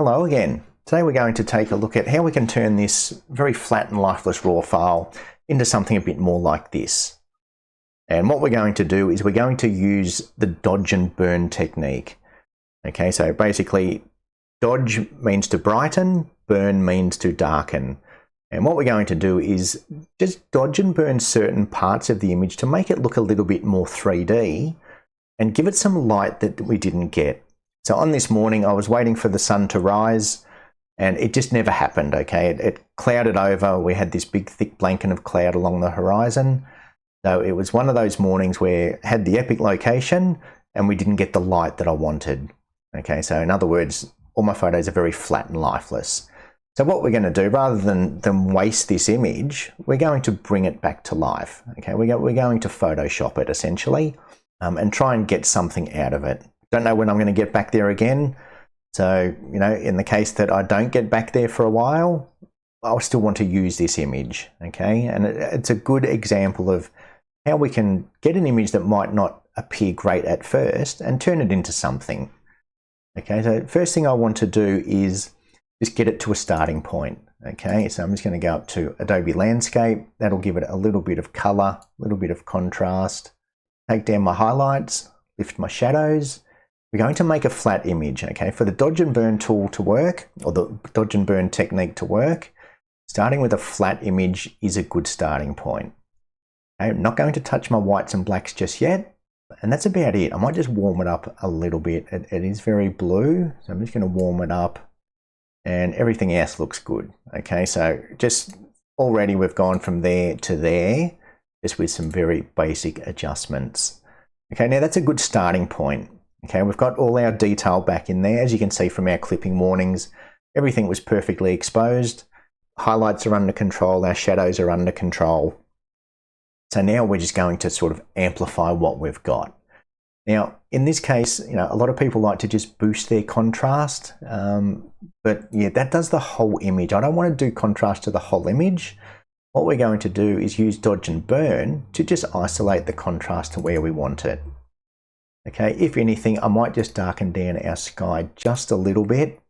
Hello again. Today we're going to take a look at how we can turn this very flat and lifeless raw file into something a bit more like this. And what we're going to do is we're going to use the dodge and burn technique. Okay, so basically dodge means to brighten, burn means to darken. And what we're going to do is just dodge and burn certain parts of the image to make it look a little bit more 3D and give it some light that we didn't get. So on this morning, I was waiting for the sun to rise and it just never happened, okay? It clouded over. We had this big thick blanket of cloud along the horizon. So it was one of those mornings where I had the epic location and we didn't get the light that I wanted. Okay, so in other words, all my photos are very flat and lifeless. So what we're going to do, rather than waste this image, we're going to bring it back to life. Okay, we're going to Photoshop it essentially and try and get something out of it. Don't know when I'm going to get back there again. So, you know, in the case that I don't get back there for a while, I'll still want to use this image, okay? And it's a good example of how we can get an image that might not appear great at first and turn it into something. Okay, so first thing I want to do is just get it to a starting point. Okay, so I'm just going to go up to Adobe Landscape. That'll give it a little bit of color, a little bit of contrast. Take down my highlights, lift my shadows. We're going to make a flat image, okay? For the dodge and burn tool to work, or the dodge and burn technique to work, starting with a flat image is a good starting point. Okay, I'm not going to touch my whites and blacks just yet, and that's about it. I might just warm it up a little bit. It is very blue, so I'm just going to warm it up, and everything else looks good. Okay, so just already we've gone from there to there, just with some very basic adjustments. Okay, now that's a good starting point. Okay, we've got all our detail back in there. As you can see from our clipping warnings, everything was perfectly exposed. Highlights are under control, our shadows are under control. So now we're just going to sort of amplify what we've got. Now, in this case, you know, a lot of people like to just boost their contrast, but yeah, that does the whole image. I don't want to do contrast to the whole image. What we're going to do is use dodge and burn to just isolate the contrast to where we want it. Okay, if anything, I might just darken down our sky just a little bit.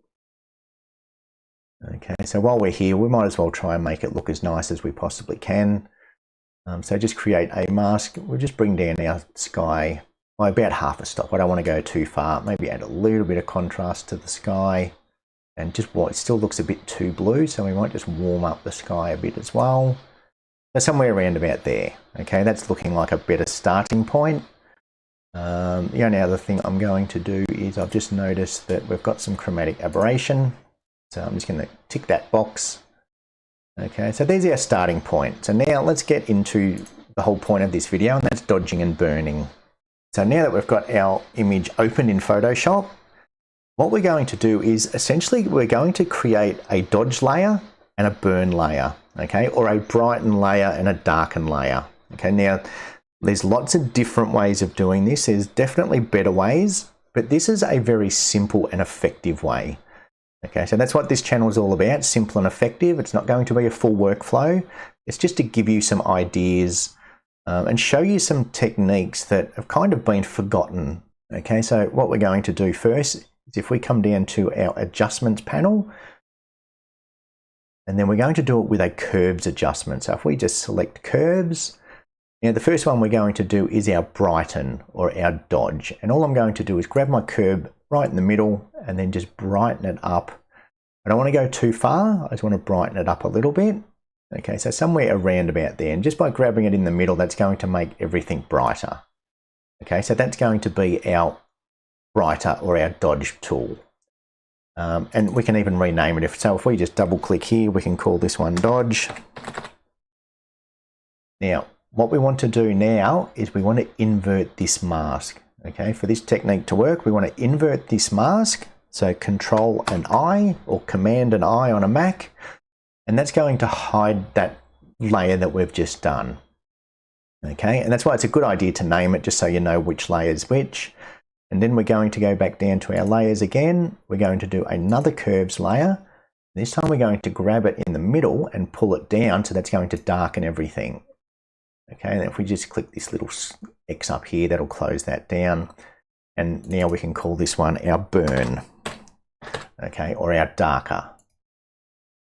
Okay, so while we're here, we might as well try and make it look as nice as we possibly can. So just create a mask. We'll just bring down our sky by about half a stop. I don't want to go too far. Maybe add a little bit of contrast to the sky. And just what it still looks a bit too blue, so we might just warm up the sky a bit as well. So somewhere around about there. Okay, that's looking like a better starting point. The only other thing I'm going to do is I've just noticed that we've got some chromatic aberration. So I'm just going to tick that box. Okay, so there's our starting point. So now let's get into the whole point of this video, and that's dodging and burning. So now that we've got our image open in Photoshop, what we're going to do is essentially we're going to create a dodge layer and a burn layer, okay, or a brighten layer and a darken layer. Okay, now there's lots of different ways of doing this. There's definitely better ways, but this is a very simple and effective way. Okay, so that's what this channel is all about, simple and effective. It's not going to be a full workflow. It's just to give you some ideas and show you some techniques that have kind of been forgotten. Okay, so what we're going to do first is if we come down to our adjustments panel, and then we're going to do it with a curves adjustment. So if we just select curves, now the first one we're going to do is our brighten or our dodge. And all I'm going to do is grab my curve right in the middle and then just brighten it up. I don't want to go too far. I just want to brighten it up a little bit. Okay, so somewhere around about there. And just by grabbing it in the middle, that's going to make everything brighter. Okay, so that's going to be our brighter or our dodge tool. And we can even rename it. So if we just double click here, we can call this one dodge. Now, what we want to do now is we want to invert this mask. Okay, for this technique to work, we want to invert this mask. So Control and I or Command and I on a Mac, and that's going to hide that layer that we've just done. Okay, and that's why it's a good idea to name it just so you know which layer is which. And then we're going to go back down to our layers again. We're going to do another curves layer. This time we're going to grab it in the middle and pull it down, so that's going to darken everything. Okay, and if we just click this little X up here, that'll close that down. And now we can call this one our burn. okay, or our darker.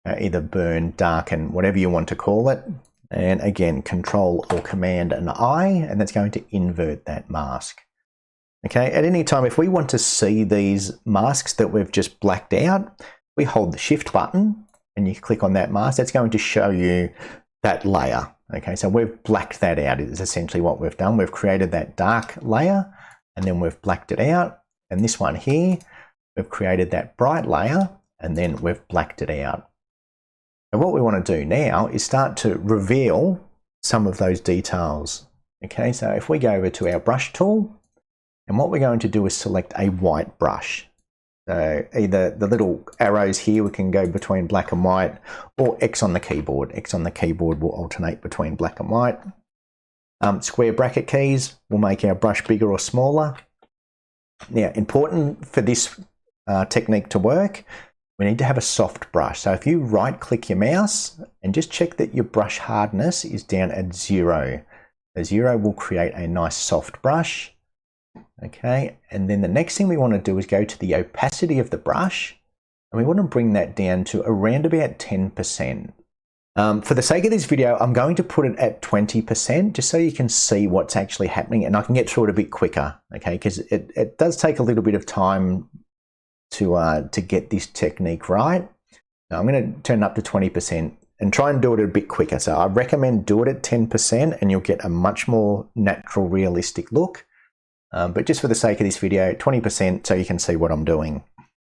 Either burn, darken, whatever you want to call it. And again, Control or Command and I, and that's going to invert that mask. Okay, at any time, if we want to see these masks that we've just blacked out, we hold the Shift button and you click on that mask, that's going to show you that layer. Okay, so we've blacked that out is essentially what we've done. We've created that dark layer and then we've blacked it out. And this one here, we've created that bright layer and then we've blacked it out. And what we want to do now is start to reveal some of those details. Okay, so if we go over to our brush tool, and what we're going to do is select a white brush. So either the little arrows here, we can go between black and white, or X on the keyboard. X on the keyboard will alternate between black and white. Square bracket keys will make our brush bigger or smaller. Now, important for this technique to work, we need to have a soft brush. So if you right click your mouse and just check that your brush hardness is down at 0. The 0 will create a nice soft brush. Okay, and then the next thing we want to do is go to the opacity of the brush and we want to bring that down to around about 10%. For the sake of this video, I'm going to put it at 20% just so you can see what's actually happening and I can get through it a bit quicker, okay, because it does take a little bit of time to get this technique right. Now I'm going to turn it up to 20% and try and do it a bit quicker. So I recommend do it at 10% and you'll get a much more natural, realistic look. But just for the sake of this video, 20% so you can see what I'm doing.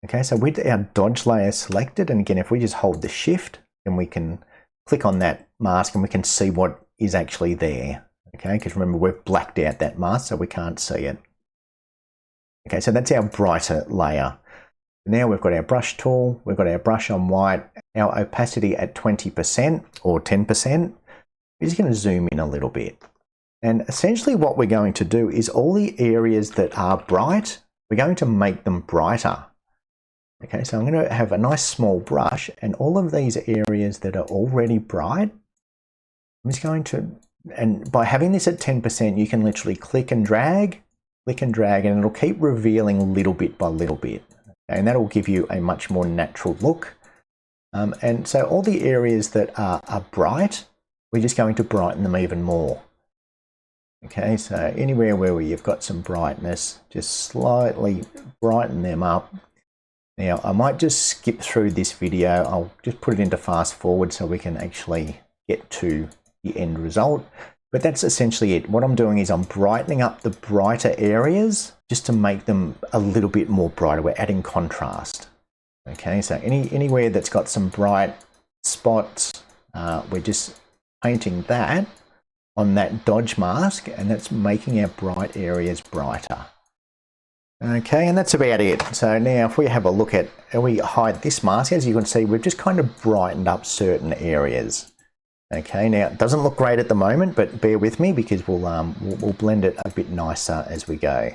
Okay, so with our dodge layer selected, and again, if we just hold the Shift, then we can click on that mask and we can see what is actually there. Okay, because remember, we've blacked out that mask so we can't see it. Okay, so that's our brighter layer. Now we've got our brush tool, we've got our brush on white, our opacity at 20% or 10%. We're just going to zoom in a little bit. And essentially what we're going to do is all the areas that are bright, we're going to make them brighter. Okay, so I'm going to have a nice small brush and all of these areas that are already bright, I'm just going to, and by having this at 10%, you can literally click and drag, and it'll keep revealing little bit by little bit. And that'll give you a much more natural look. And so all the areas that are bright, we're just going to brighten them even more. Okay, so anywhere where you've got some brightness, just slightly brighten them up. Now, I might just skip through this video. I'll just put it into fast forward so we can actually get to the end result. But that's essentially it. What I'm doing is I'm brightening up the brighter areas just to make them a little bit more brighter. We're adding contrast. Okay, so anywhere that's got some bright spots, we're just painting that on that dodge mask, and that's making our bright areas brighter. Okay, and that's about it. So now if we have a look at, and we hide this mask, as you can see, we've just kind of brightened up certain areas. Okay, now it doesn't look great at the moment, but bear with me because we'll blend it a bit nicer as we go.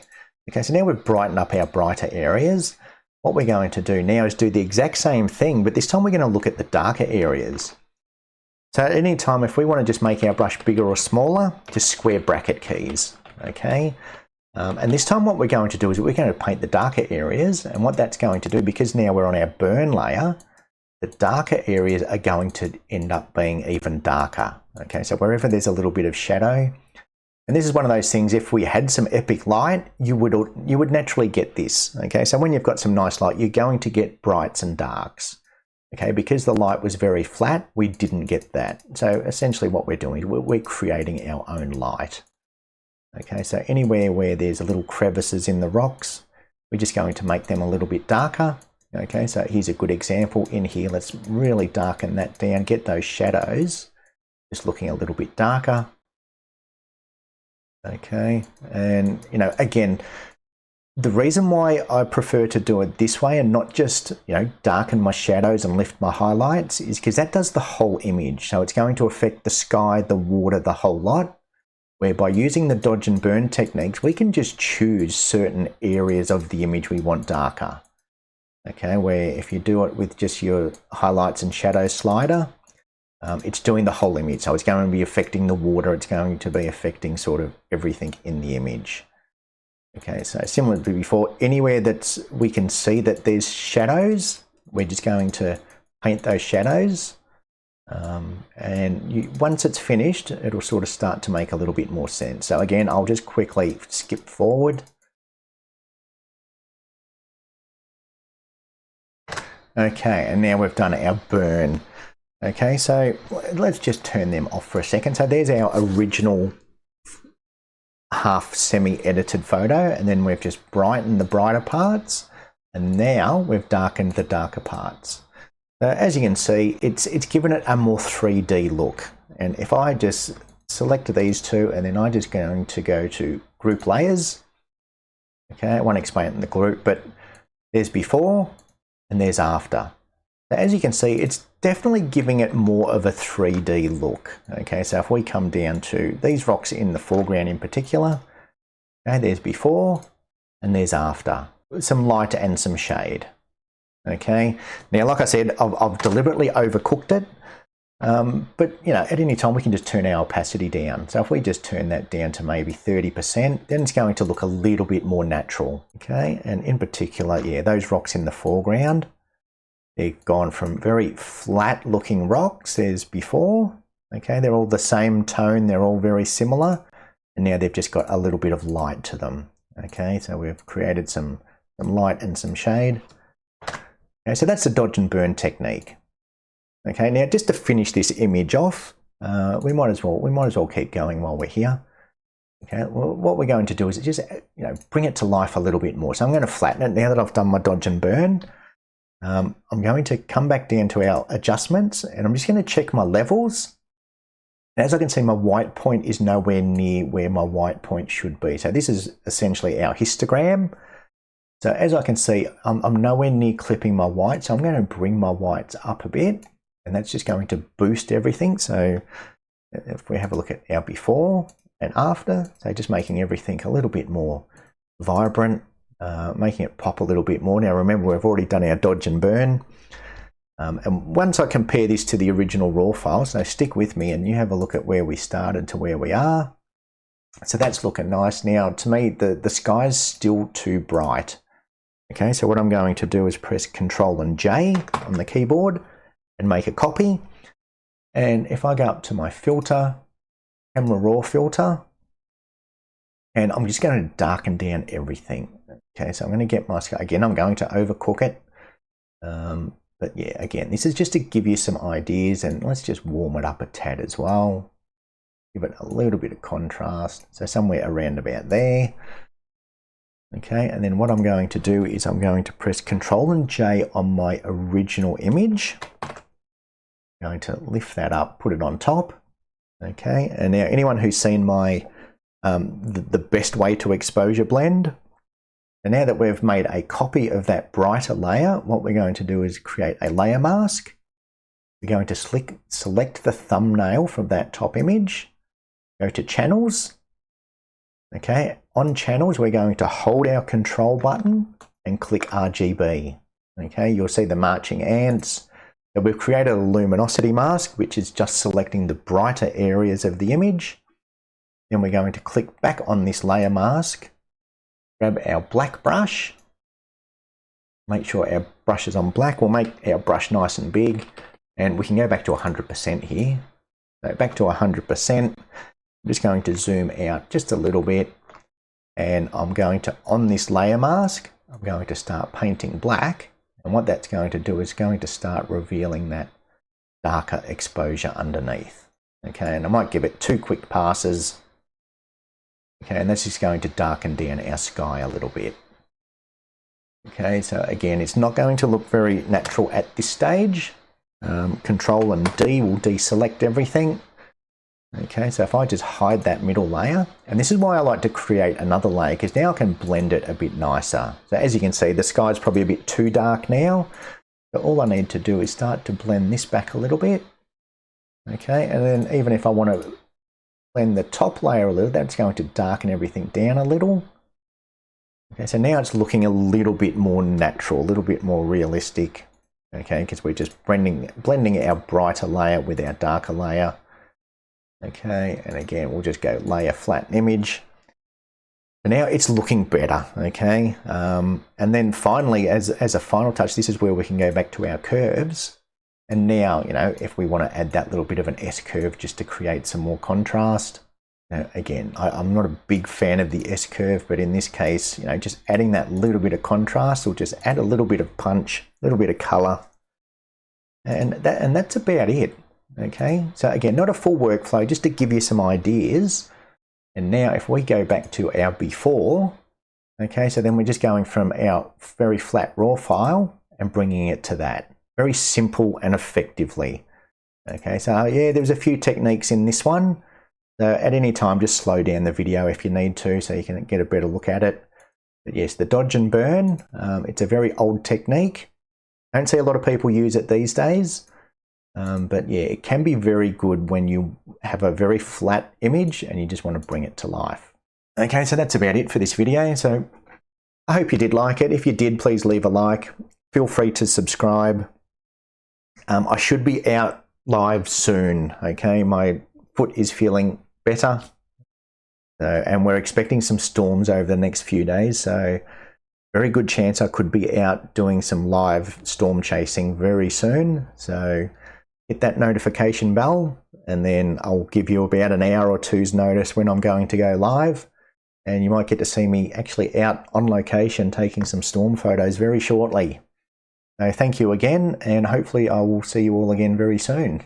Okay, so now we've brightened up our brighter areas. What we're going to do now is do the exact same thing, but this time we're going to look at the darker areas. So at any time, if we want to just make our brush bigger or smaller, just square bracket keys, okay? And this time what we're going to do is we're going to paint the darker areas, and what that's going to do, because now we're on our burn layer, the darker areas are going to end up being even darker, okay? So wherever there's a little bit of shadow, and this is one of those things, if we had some epic light, you would naturally get this, okay? So when you've got some nice light, you're going to get brights and darks. Okay, because the light was very flat, we didn't get that. So essentially what we're doing is we're creating our own light. Okay, so anywhere where there's a little crevices in the rocks, we're just going to make them a little bit darker. Okay, so here's a good example in here. Let's really darken that down, get those shadows just looking a little bit darker. Okay, and you know, again, the reason why I prefer to do it this way and not just, you know, darken my shadows and lift my highlights is because that does the whole image. So it's going to affect the sky, the water, the whole lot, where by using the dodge and burn techniques, we can just choose certain areas of the image we want darker. Okay, where if you do it with just your highlights and shadows slider, it's doing the whole image. So it's going to be affecting the water, it's going to be affecting sort of everything in the image. Okay, so similar to before, anywhere that we can see that there's shadows, we're just going to paint those shadows. Once it's finished, it'll sort of start to make a little bit more sense. So again, I'll just quickly skip forward. Okay, and now we've done our burn. Okay, so let's just turn them off for a second. So there's our original half semi-edited photo, and then we've just brightened the brighter parts, and now we've darkened the darker parts. As you can see, it's given it a more 3D look. And if I just select these two, and then I'm just going to go to group layers. Okay, I won't explain it in the group, but there's before and there's after. As you can see, it's definitely giving it more of a 3D look. Okay, so if we come down to these rocks in the foreground in particular, okay, there's before and there's after. Some light and some shade. Okay, now like I said, I've deliberately overcooked it, but you know, at any time we can just turn our opacity down. So if we just turn that down to maybe 30%, then it's going to look a little bit more natural. Okay, and in particular, yeah, those rocks in the foreground, they've gone from very flat looking rocks, there's before, okay, they're all the same tone, they're all very similar, and now they've just got a little bit of light to them. Okay, so we've created some light and some shade. Okay, so that's the dodge and burn technique. Okay, now just to finish this image off, we might as well keep going while we're here. Okay, well, what we're going to do is just bring it to life a little bit more. So I'm going to flatten it now that I've done my dodge and burn. I'm going to come back down to our adjustments, and I'm just going to check my levels. And as I can see, my white point is nowhere near where my white point should be. So this is essentially our histogram. So as I can see, I'm nowhere near clipping my white, so I'm going to bring my whites up a bit, and that's just going to boost everything. So if we have a look at our before and after, so just making everything a little bit more vibrant, making it pop a little bit more. Now remember, we've already done our dodge and burn. And once I compare this to the original raw file, so stick with me and you have a look at where we started to where we are. So that's looking nice. Now to me, the sky's still too bright. Okay, so what I'm going to do is press Control and J on the keyboard and make a copy. And if I go up to my filter, camera raw filter, and I'm just going to darken down everything. Okay, so I'm going to get my sky, again, I'm going to overcook it. But yeah, again, this is just to give you some ideas, and let's just warm it up a tad as well. Give it a little bit of contrast. So somewhere around about there. Okay, and then what I'm going to do is I'm going to press Control and J on my original image. I'm going to lift that up, put it on top. Okay, and now anyone who's seen my the best way to exposure blend, and now that we've made a copy of that brighter layer, what we're going to do is create a layer mask. We're going to select the thumbnail from that top image, go to channels. Okay, on channels, we're going to hold our control button and click RGB. Okay, you'll see the marching ants. So we've created a luminosity mask, which is just selecting the brighter areas of the image. Then we're going to click back on this layer mask, grab our black brush, make sure our brush is on black. We'll make our brush nice and big, and we can go back to 100% here. So back to 100%. I'm just going to zoom out just a little bit, and I'm going to, on this layer mask, I'm going to start painting black, and what that's going to do is going to start revealing that darker exposure underneath. Okay, and I might give it 2 quick passes. Okay, and that's just going to darken down our sky a little bit. Okay, so again, it's not going to look very natural at this stage. Control and D will deselect everything. Okay, so if I just hide that middle layer, and this is why I like to create another layer, because now I can blend it a bit nicer. So as you can see, the sky's probably a bit too dark now. So all I need to do is start to blend this back a little bit. Okay, and then even if I want to blend the top layer a little, that's going to darken everything down a little. Okay, so now it's looking a little bit more natural, a little bit more realistic. Okay, because we're just blending our brighter layer with our darker layer. Okay, and again, we'll just go layer flatten image. And now it's looking better, okay? And then finally, as a final touch, this is where we can go back to our curves. And now, you know, if we want to add that little bit of an S-curve just to create some more contrast. Now, again, I'm not a big fan of the S-curve, but in this case, you know, just adding that little bit of contrast will just add a little bit of punch, a little bit of color. And that's about it, okay? So again, not a full workflow, just to give you some ideas. And now if we go back to our before, okay, so then we're just going from our very flat raw file and bringing it to that. Very simple and effectively. Okay, so yeah, there's a few techniques in this one. So at any time, just slow down the video if you need to so you can get a better look at it. But yes, the dodge and burn, it's a very old technique. I don't see a lot of people use it these days. But yeah, it can be very good when you have a very flat image and you just want to bring it to life. Okay, so that's about it for this video. So I hope you did like it. If you did, please leave a like. Feel free to subscribe. I should be out live soon, okay? My foot is feeling better. And we're expecting some storms over the next few days. So very good chance I could be out doing some live storm chasing very soon. So hit that notification bell and then I'll give you about an hour or two's notice when I'm going to go live. And you might get to see me actually out on location taking some storm photos very shortly. So thank you again, and hopefully I will see you all again very soon.